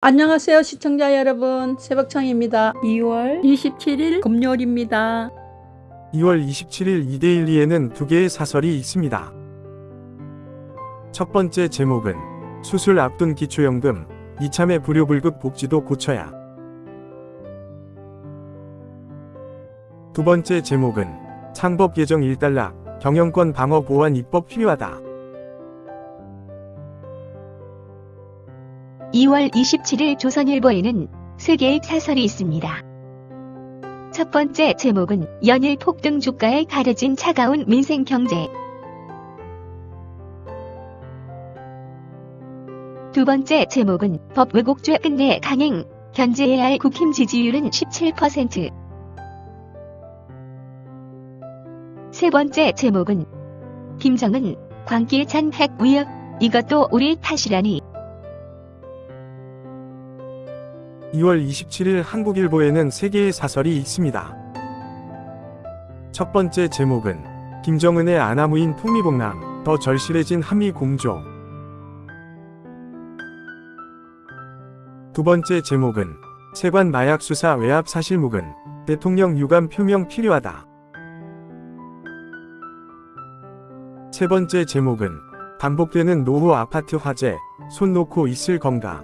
안녕하세요 시청자 여러분, 새벽창입니다. 2월 27일 금요일입니다. 2월 27일 이데일리에는 두 개의 사설이 있습니다. 첫 번째 제목은 수술 앞둔 기초연금, 이참에 불효불급 복지도 고쳐야. 두 번째 제목은 창법 개정 일단락, 경영권 방어 보완 입법 필요하다. 2월 27일 조선일보에는 세 개의 사설이 있습니다. 첫 번째 제목은 연일 폭등 주가에 가려진 차가운 민생 경제. 두 번째 제목은 법 왜곡죄 끝내 강행, 견제해야 할 국힘 지지율은 17%. 세 번째 제목은 김정은 광기에 찬 핵 위협, 이것도 우리 탓이라니. 2월 27일 한국일보에는 세 개의 사설이 있습니다. 첫 번째 제목은 김정은의 아나무인 풍미복남, 더 절실해진 한미 공조. 두 번째 제목은 세관 마약 수사 외압 사실 묵은, 대통령 유감 표명 필요하다. 세 번째 제목은 반복되는 노후 아파트 화재, 손 놓고 있을 건가.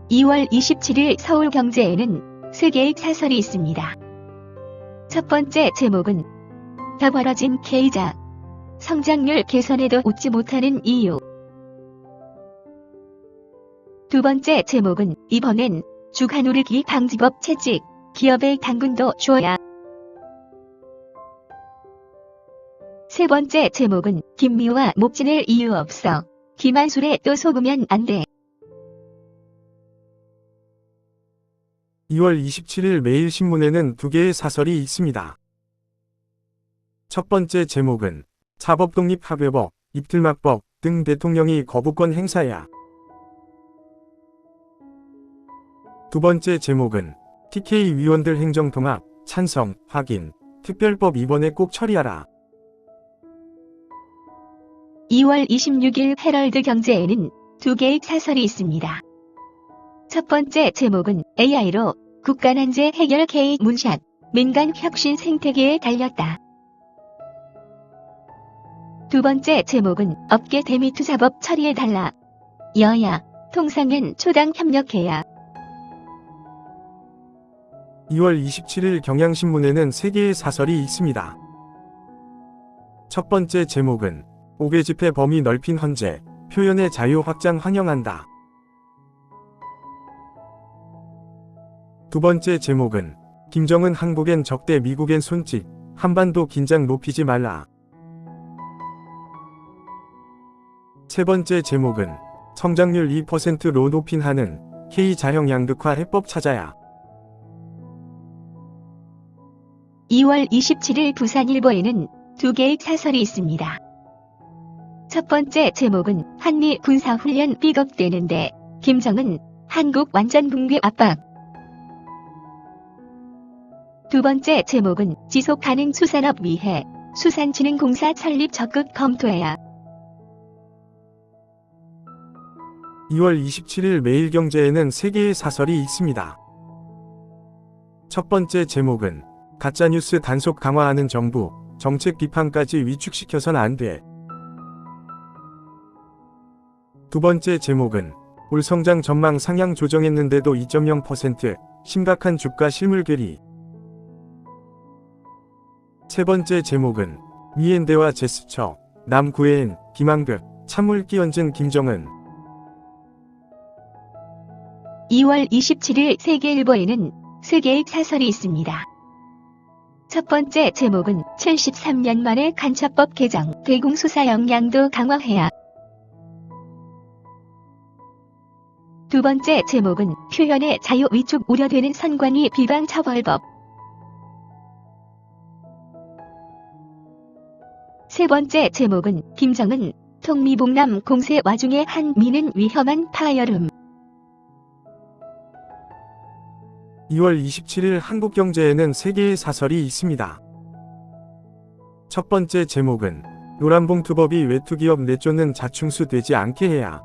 2월 27일 서울경제에는 세 개의 사설이 있습니다. 첫 번째 제목은 더 벌어진 K자, 성장률 개선에도 웃지 못하는 이유. 두 번째 제목은 이번엔 주간 오르기 방지법 채찍, 기업의 당근도 줘야. 세 번째 제목은 김미화 목지낼 이유 없어, 김한술에 또 속으면 안 돼. 2월 27일 매일신문에는 두 개의 사설이 있습니다. 첫 번째 제목은 사법독립합의법, 입틀막법 등 대통령이 거부권 행사야. 두 번째 제목은 TK 위원들 행정통합, 찬성, 확인, 특별법 이번에 꼭 처리하라. 2월 26일 헤럴드 경제에는 두 개의 사설이 있습니다. 첫 번째 제목은 AI로 국가난제 해결 K 문샷, 민간 혁신 생태계에 달렸다. 두 번째 제목은 업계 대미투자법 처리해달라. 여야, 통상엔 초당 협력해야. 2월 27일 경향신문에는 세 개의 사설이 있습니다. 첫 번째 제목은 5개 집회 범위 넓힌 헌재, 표현의 자유 확장 환영한다. 두 번째 제목은 김정은 항복엔 적대 미국엔 손짓, 한반도 긴장 높이지 말라. 세 번째 제목은 성장률 2%로 높인 한은 K 자형 양극화 해법 찾아야. 2월 27일 부산일보에는 두 개의 사설이 있습니다. 첫 번째 제목은 한미 군사훈련 삐걱대는데 김정은 한국 완전 붕괴 압박. 두 번째 제목은 지속가능 수산업 위해 수산진흥공사 설립 적극 검토해야. 2월 27일 매일경제에는 세 개의 사설이 있습니다. 첫 번째 제목은 가짜뉴스 단속 강화하는 정부, 정책 비판까지 위축시켜선 안 돼. 두 번째 제목은 올 성장 전망 상향 조정했는데도 2.0%, 심각한 주가 실물 괴리. 세 번째 제목은 미엔대와 제스처, 남구해엔, 김한극, 찬물기 얹은 김정은. 2월 27일 세계일보에는 세 개의 사설이 있습니다. 첫 번째 제목은 73년 만에 간첩법 개정, 대공수사 역량도 강화해야. 두 번째 제목은 표현의 자유 위축 우려되는 선관위 비방 처벌법. 세 번째 제목은 김정은 통미봉남 공세 와중에 한미는 위험한 파열음. 2월 27일 한국경제에는 세 개의 사설이 있습니다. 첫 번째 제목은 노란봉투법이 외투기업 내쫓는 자충수 되지 않게 해야.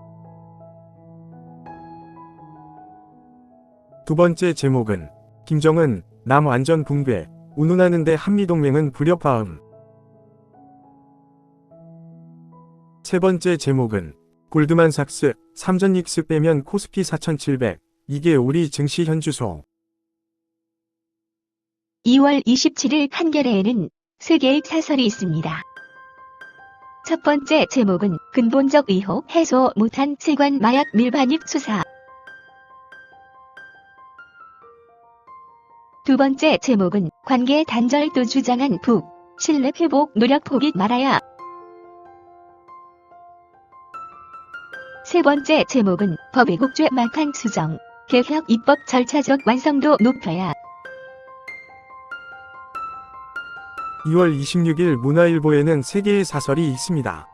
두 번째 제목은 김정은 남 완전 붕괴, 운운하는데 한미동맹은 불협화음. 세 번째 제목은 골드만삭스, 삼전익스 빼면 코스피 4700, 이게 우리 증시 현주소. 2월 27일 판결에는 3개의 사설이 있습니다. 첫 번째 제목은 근본적 의혹 해소 못한 세관 마약 밀반입 수사. 두 번째 제목은 관계 단절도 주장한 북, 신뢰 회복 노력 포기 말아야. 세 번째 제목은 법외국죄 막한 수정, 개혁 입법 절차적 완성도 높여야. 2월 26일 문화일보에는 3개의 사설이 있습니다.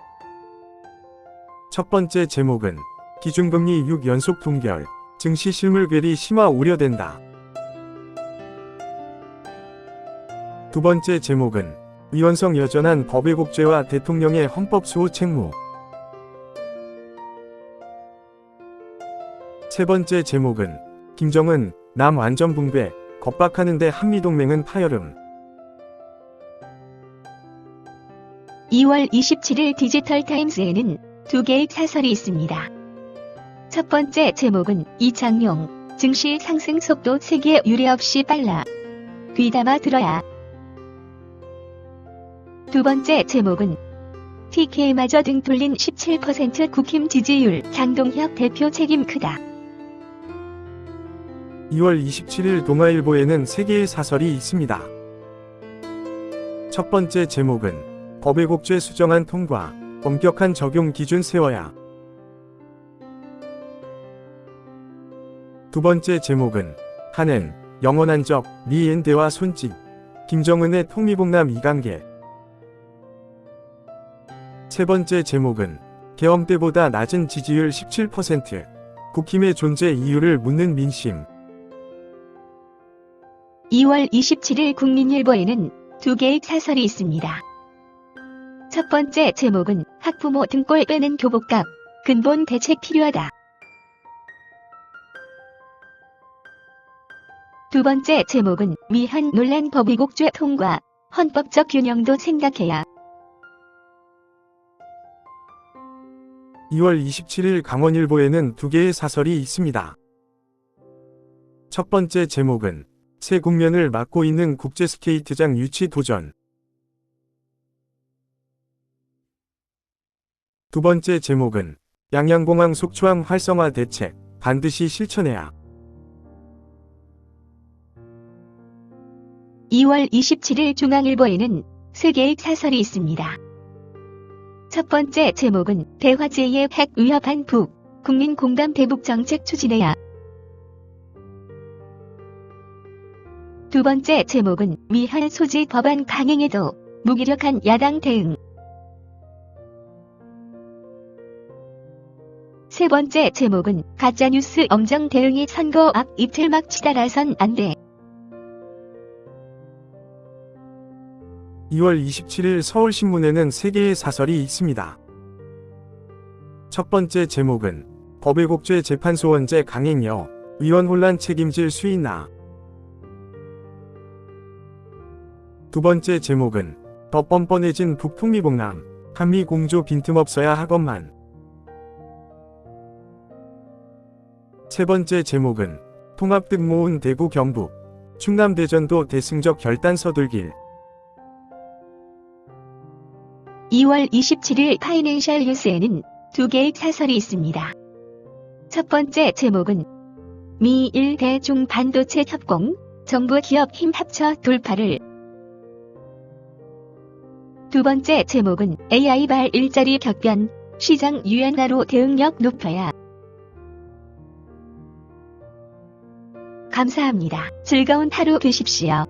첫 번째 제목은 기준금리 6연속 동결, 증시 실물 괴리 심화 우려된다. 두 번째 제목은 위헌성 여전한 법외국죄와 대통령의 헌법수호 책무. 세 번째 제목은 김정은 남 완전 붕괴, 겁박하는데 한미동맹은 파열음. 2월 27일 디지털타임스에는 2개의 사설이 있습니다. 첫 번째 제목은 이창용, 증시 상승 속도 세계 유례 없이 빨라. 귀담아 들어야. 두 번째 제목은 TK마저 등 돌린 17% 국힘 지지율, 장동혁 대표 책임 크다. 2월 27일 동아일보에는 3개의 사설이 있습니다. 첫 번째 제목은 법외국죄 수정안 통과, 엄격한 적용 기준 세워야. 두 번째 제목은 한은 영원한 적, 미엔 대화 손짓, 김정은의 통미봉남 이관계. 세 번째 제목은 계엄 때보다 낮은 지지율 17%, 국힘의 존재 이유를 묻는 민심. 2월 27일 국민일보에는 2개의 사설이 있습니다. 첫 번째 제목은 학부모 등골 빼는 교복값, 근본 대책 필요하다. 두 번째 제목은 미한 논란 법외국죄 통과, 헌법적 균형도 생각해야. 2월 27일 강원일보에는 2개의 사설이 있습니다. 첫 번째 제목은 새 국면을 맡고 있는 국제스케이트장 유치 도전. 두 번째 제목은 양양공항 속초항 활성화 대책, 반드시 실천해야. 2월 27일 중앙일보에는 3개의 사설이 있습니다. 첫 번째 제목은 대화제의 핵 위협한 북, 국민공감 대북 정책 추진해야. 두 번째 제목은 미한 소지 법안 강행에도 무기력한 야당 대응. 세 번째 제목은 가짜뉴스 엄정 대응이 선거 앞 이틀 막 치달아선 안 돼. 2월 27일 서울신문에는 3개의 사설이 있습니다. 첫 번째 제목은 법외국죄 재판소원제 강행여, 위헌 혼란 책임질 수 있나. 두 번째 제목은 더 뻔뻔해진 북통미봉남, 한미 공조 빈틈없어야 하건만. 세 번째 제목은 통합득 모은 대구 경북, 충남 대전도 대승적 결단 서둘길. 2월 27일 파이낸셜 뉴스에는 2개의 사설이 있습니다. 첫 번째 제목은 미일 대중 반도체 협공, 정부 기업 힘 합쳐 돌파를. 두 번째 제목은 AI발 일자리 격변, 시장 유연화로 대응력 높여야. 감사합니다. 즐거운 하루 되십시오.